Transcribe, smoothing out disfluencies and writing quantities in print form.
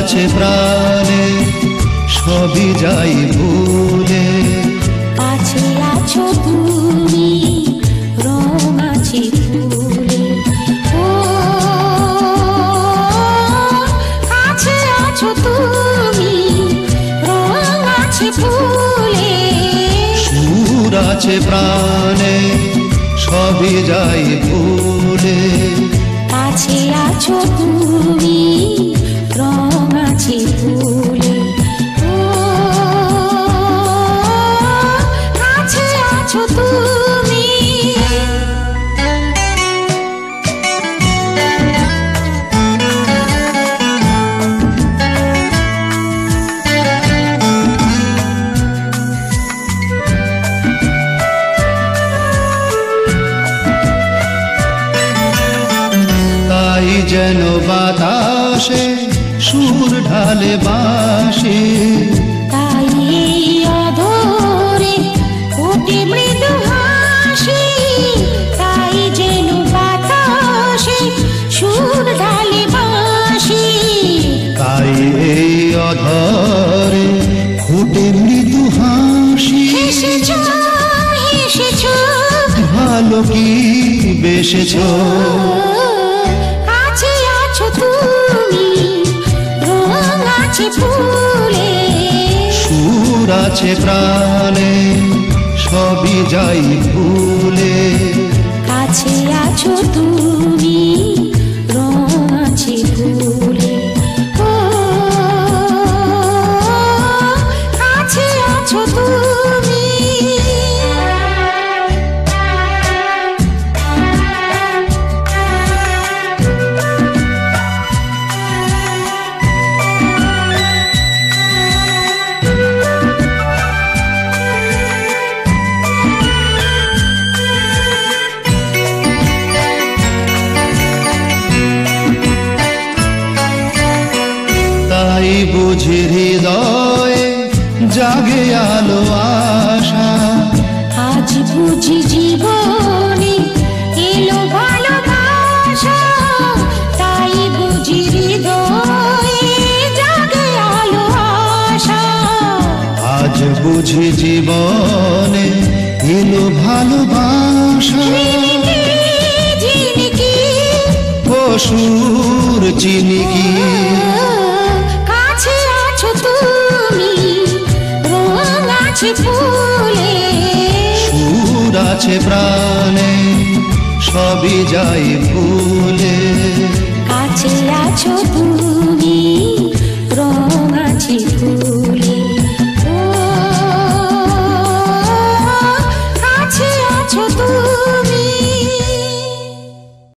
আছে প্রাণে সবই যাই ভুলে, কাছে আছো তুমি রং আছে ফুলে, ও কাছে আছো তুমি রং আছে ফুলে, সুর আছে প্রাণে সবই যাই ভুলে, কাছে আছো তুমি রং আছে ফুলে, ও কাছে আছো তুমি। তাই যেন বাতাসে সুর ঢালে বাঁশি, তাই এই অধরে ফোটে মৃদু হাসি, তাই যেন বাতাসে সুর ঢালে বাঁশি, তাই এই অধরে ফুটে মৃদু হাসি। এসেছো এসেছো ভালো কি বেসেছ, কাছে আছো তুমি রং আছে ফুলে, সুর আছে প্রাণে সবই যাই ভুলে, কাছে আছো তুমি রং আছে ফুলে, ও কাছে আছো তুমি। তাই বুঝি হৃদয়ে জাগে আলো আশা, আজ বুঝি জীবনে এলো ভালোবাসা, তাই বুঝি হৃদয়ে জাগে আলো আশা, আজ বুঝি জীবনে এলো ভালোবাসা। ঝিলিকি সুর চিনিকি, কাছে আছো তুমি রং আছে ফুলে, সুর আছে প্রাণে সবই যাই ভুলে,